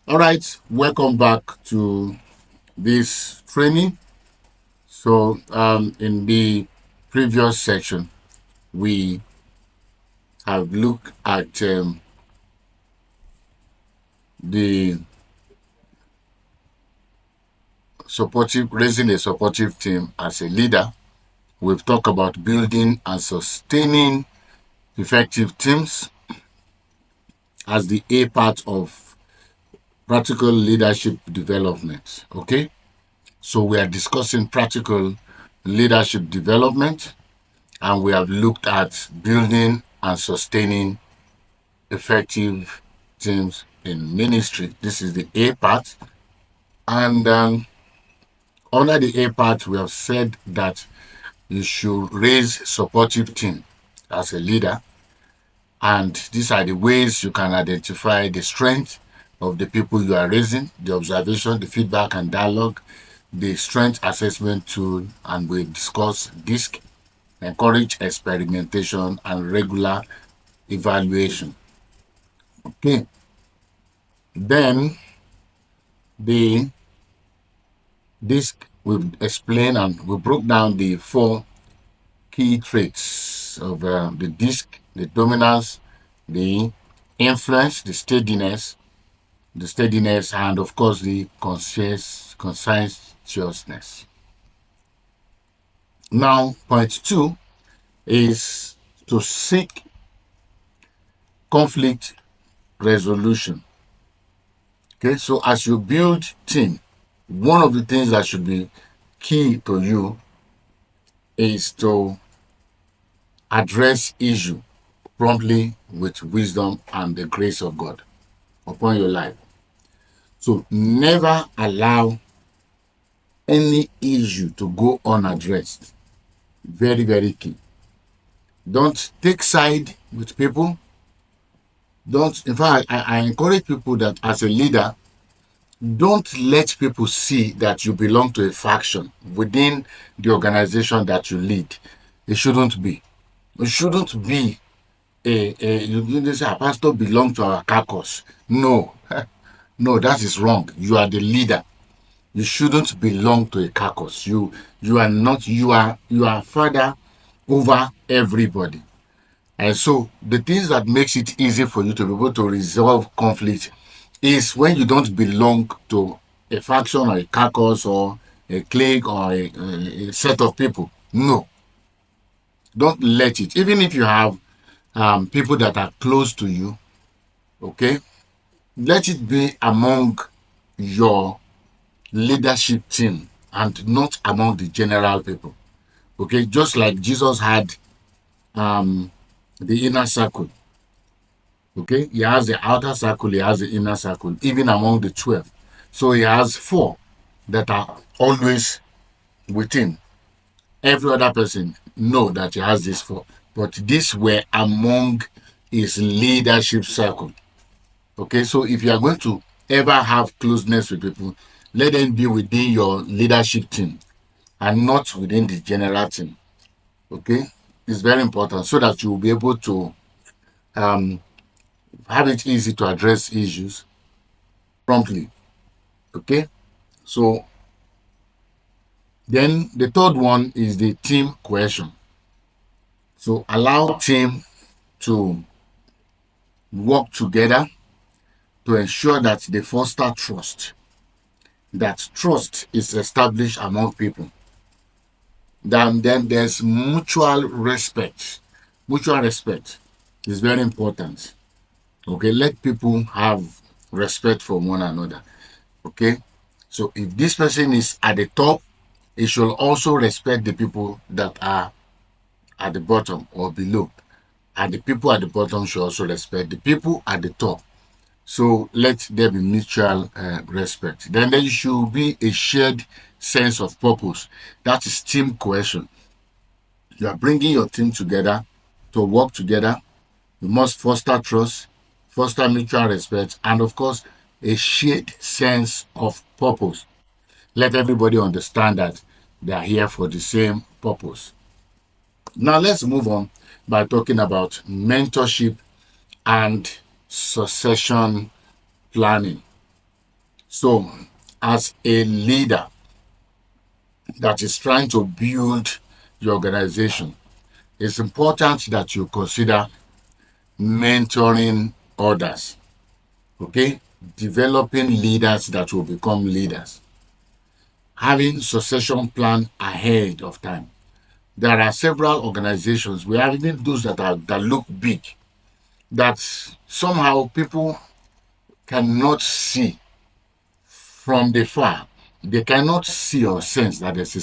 All right, welcome back to this training. So, in the previous section, we have looked at the raising a supportive team as a leader. We've talked about building and sustaining effective teams as the A part of practical leadership development. Okay, so we are discussing practical leadership development, and we have looked at building and sustaining effective teams in ministry. This is the A part. And under the A part, we have said that you should raise supportive team as a leader. And these are the ways you can identify the strength of the people you are raising, the observation, the feedback and dialogue, the strength assessment tool, and we discuss DISC, encourage experimentation and regular evaluation. Okay. Then the DISC we've explained and we broke down the 4 key traits of the DISC: the dominance, the influence, the steadiness, and of course the conscientiousness. Now, point 2 is to seek conflict resolution. Okay, so as you build team, one of the things that should be key to you is to address issue promptly with wisdom and the grace of God upon your life. So never allow any issue to go unaddressed. Very, very key. Don't take side with people. In fact, I encourage people that as a leader, don't let people see that you belong to a faction within the organization that you lead. It shouldn't be. It shouldn't be you say a pastor belong to our caucus. No, no, that is wrong. You are the leader. You shouldn't belong to a caucus. You are not. You are father over everybody. And so the things that makes it easy for you to be able to resolve conflict is when you don't belong to a faction or a caucus or a clique or a set of people. No, don't let it. Even if you have people that are close to you, okay, let it be among your leadership team and not among the general people. Okay, just like Jesus had the inner circle. Okay, he has the outer circle, he has the inner circle, even among the 12. So he has 4 that are always with him. Every other person know that he has these 4, but these were among his leadership circle. Okay, so if you are going to ever have closeness with people, let them be within your leadership team and not within the general team. Okay, it's very important so that you will be able to have it easy to address issues promptly. Okay, so then the third one is the team cohesion. So allow team to work together to ensure that they foster trust. That trust is established among people. Then there's mutual respect. Mutual respect is very important. Okay, let people have respect for one another. Okay, so if this person is at the top, he should also respect the people that are at the bottom or below. And the people at the bottom should also respect the people at the top. So let there be mutual respect. Then there should be a shared sense of purpose. That is team cohesion. You are bringing your team together to work together. You must foster trust, foster mutual respect, and of course, a shared sense of purpose. Let everybody understand that they are here for the same purpose. Now let's move on by talking about mentorship and succession planning. So, as a leader that is trying to build your organization, it's important that you consider mentoring others, okay? Developing leaders that will become leaders, having succession plan ahead of time. There are several organizations, we have even those that look big, that somehow people cannot see from the far. They cannot see or sense that there's a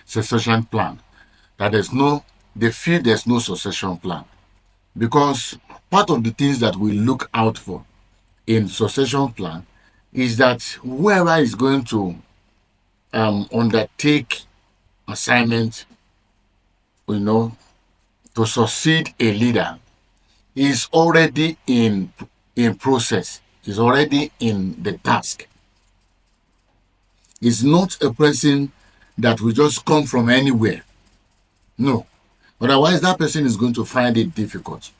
succession plan. That they feel there's no succession plan. Because part of the things that we look out for in succession plan is that whoever is going to undertake assignment, you know, to succeed a leader is already in process, is already in the task. It's not a person that will just come from anywhere. No. Otherwise, that person is going to find it difficult.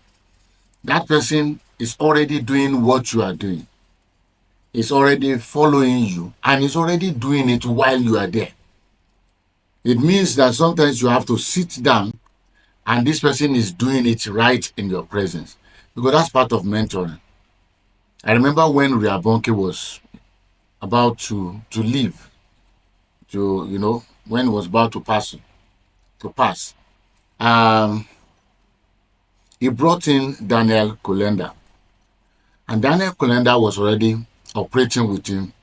That person is already doing what you are doing. Is already following you and is already doing it while you are there. It means that sometimes you have to sit down and this person is doing it right in your presence, because that's part of mentoring. I remember when Riabonke was about to leave, when he was about to pass, um, he brought in Daniel Kolenda, and Daniel Kolenda was already operating with him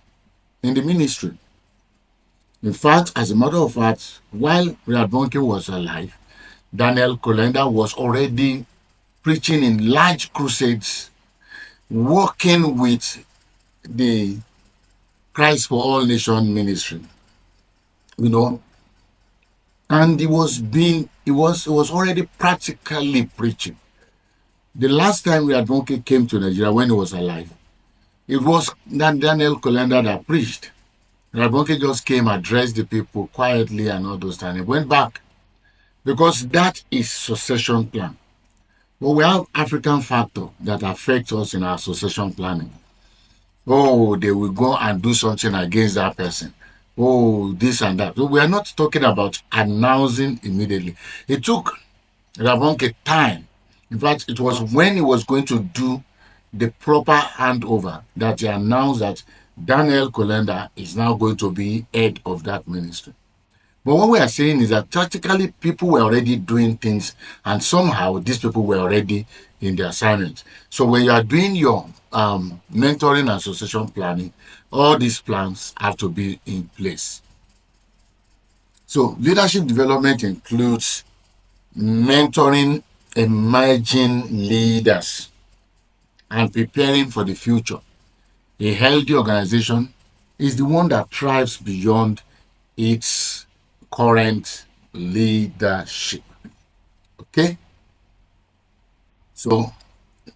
in the ministry. In fact, as a matter of fact, while Riabonke was alive, Daniel Kolenda was already preaching in large crusades, working with the Christ for All Nation ministry, you know, and he was already practically preaching. The last time Riadvonke came to Nigeria when he was alive, it was Daniel Kolenda that preached. Riadvonke just came, addressed the people quietly and all those things. He went back because that is succession plan. But we have African factor that affects us in our succession planning. Oh, they will go and do something against that person. Oh, this and that. So we are not talking about announcing immediately. It took Ravonke time. In fact, it was when he was going to do the proper handover that he announced that Daniel Kolenda is now going to be head of that ministry. But what we are saying is that tactically people were already doing things and somehow these people were already in the assignment. So when you are doing your mentoring and succession planning, all these plans have to be in place. So leadership development includes mentoring emerging leaders and preparing for the future. A healthy organization is the one that thrives beyond its current leadership. Okay? So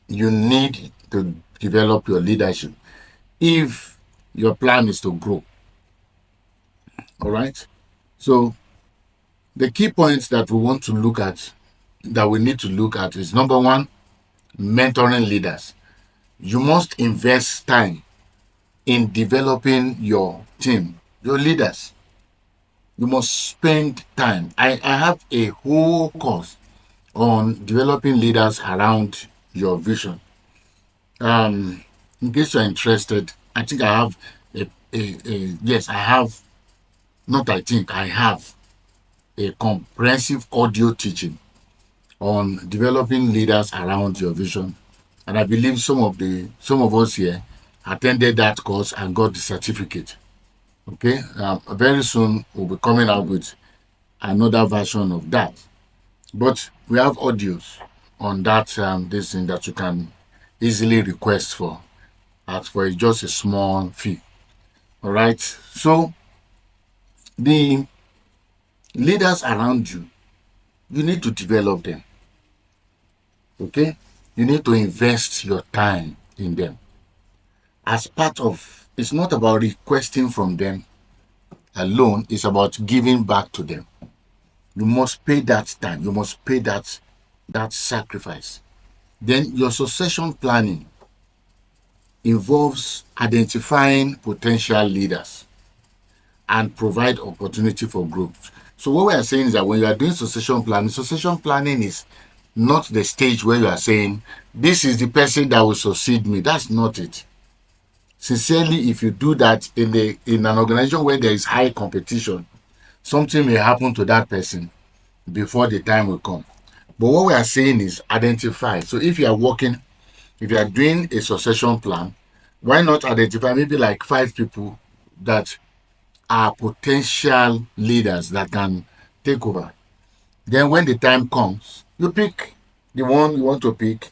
you need to develop your leadership if your plan is to grow. All right? So the key points that we want to look at, that we need to look at is number one, mentoring leaders. You must invest time in developing your team, your leaders. You must spend time. I have a whole course on developing leaders around your vision. In case you're interested, I think I have yes, I have, not I think, I have a comprehensive audio teaching on developing leaders around your vision. And I believe some of us here attended that course and got the certificate. Okay, very soon we'll be coming out with another version of that. But we have audios on that this thing that you can easily request for, as for just a small fee. All right. So the leaders around you, you need to develop them. Okay, you need to invest your time in them. As part of, it's not about requesting from them alone, it's about giving back to them. You must pay that time, you must pay that sacrifice. Then your succession planning, involves identifying potential leaders and provide opportunity for growth. So what we are saying is that when you are doing succession planning is not the stage where you are saying, this is the person that will succeed me. That's not it. Sincerely, if you do that in an organization where there is high competition, something may happen to that person before the time will come. But what we are saying is identify. So if you are working, if you are doing a succession plan, why not identify maybe like 5 people that are potential leaders that can take over? Then when the time comes, you pick the one you want to pick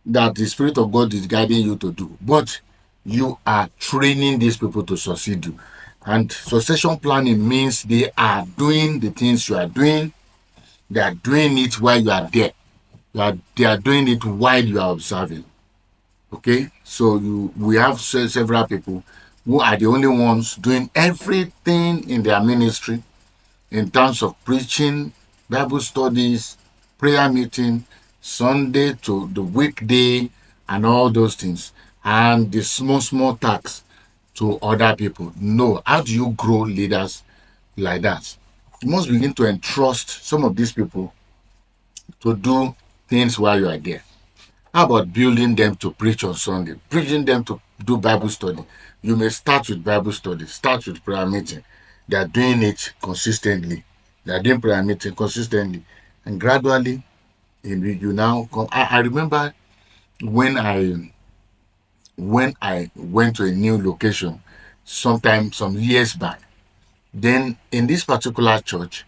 that the Spirit of God is guiding you to do. But you are training these people to succeed you. And succession planning means they are doing the things you are doing. They are doing it while you are there. They are doing it while you are observing. Okay? So we have several people who are the only ones doing everything in their ministry in terms of preaching, Bible studies, prayer meeting, Sunday to the weekday, and all those things, and the small tasks to other people. No, how do you grow leaders like that? You must begin to entrust some of these people to do things while you are there. How about building them to preach on Sunday, preaching them to do Bible study? You may start with Bible study, start with prayer meeting. They are doing it consistently. They are doing prayer meeting consistently. And gradually, you now come. I remember when I went to a new location sometime some years back. Then in this particular church,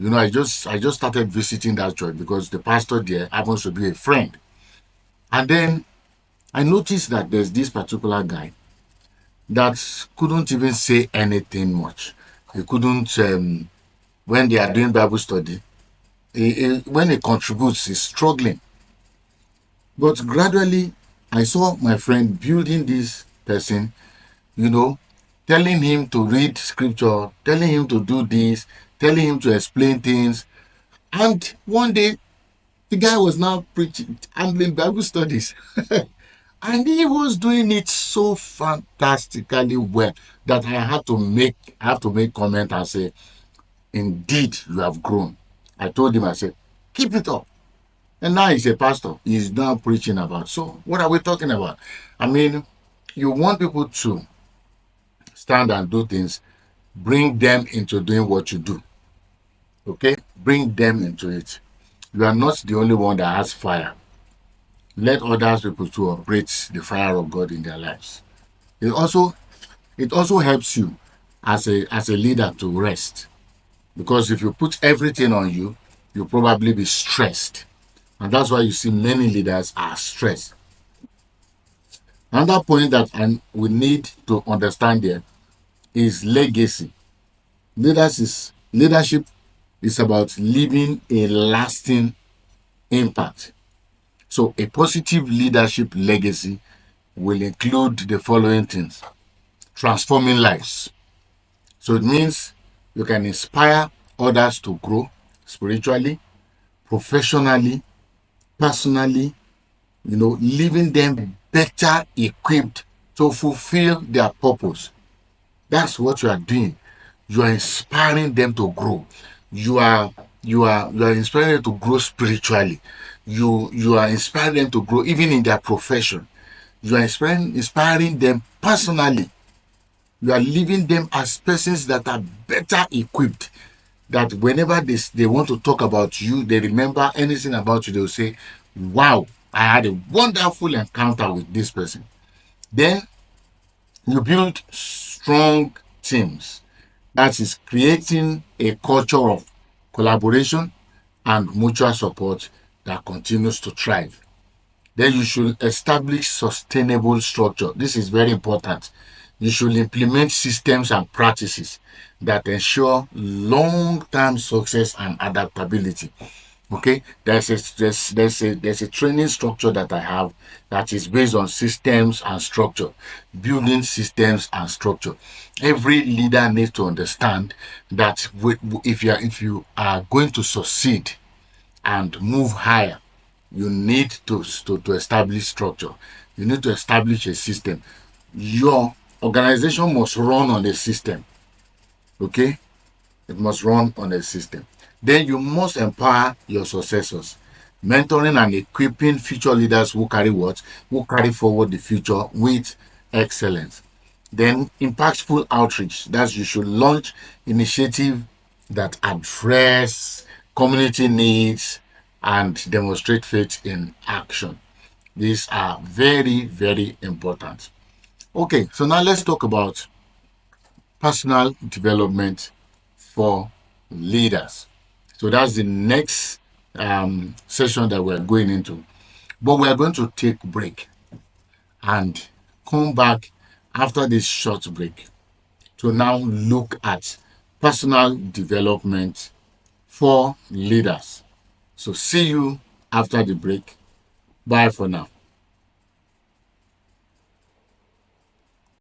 I just started visiting that church because the pastor there happens to be a friend. And then I noticed that there's this particular guy that couldn't even say anything much. He couldn't, when they are doing Bible study, when he contributes, he's struggling. But gradually, I saw my friend building this person, you know, telling him to read scripture, telling him to do this, telling him to explain things. And one day, the guy was now preaching, handling Bible studies. And he was doing it so fantastically well that I have to make comment and say, indeed, you have grown. I told him, I said, keep it up. And now he's a pastor. He's now preaching about. So what are we talking about? I mean, you want people to stand and do things, bring them into doing what you do. Okay? Bring them into it. You are not the only one that has fire. Let other people to operate the fire of God in their lives. It also helps you as a leader to rest, because if you put everything on you, you'll probably be stressed, and that's why you see many leaders are stressed. Another point that we need to understand here is legacy. Leadership is about leaving a lasting impact. So a positive leadership legacy will include the following things: transforming lives. So it means you can inspire others to grow spiritually, professionally, personally, leaving them better equipped to fulfill their purpose. That's what you are doing. You are inspiring them to grow. You are inspiring them to grow spiritually. You are inspiring them to grow even in their profession. You are inspiring them personally. You are leaving them as persons that are better equipped, that whenever they want to talk about you, they remember anything about you, they'll say, wow, I had a wonderful encounter with this person. Then you build strong teams. That is creating a culture of collaboration and mutual support that continues to thrive. Then you should establish sustainable structure. This is very important. You should implement systems and practices that ensure long-term success and adaptability. Okay, there's a training structure that I have that is based on systems and structure, building systems and structure. Every leader needs to understand that if you are going to succeed and move higher, you need to establish structure. You need to establish a system. Your organization must run on a system. Okay? It must run on a system. Then you must empower your successors, mentoring and equipping future leaders who carry what? Who carry forward the future with excellence. Then impactful outreach. That's you should launch initiative that address community needs and demonstrate faith in action. These are very, very important. Okay, so now let's talk about personal development for leaders. So that's the next session that we're going into. But we're going to take a break and come back after this short break to now look at personal development for leaders. So see you after the break. Bye for now.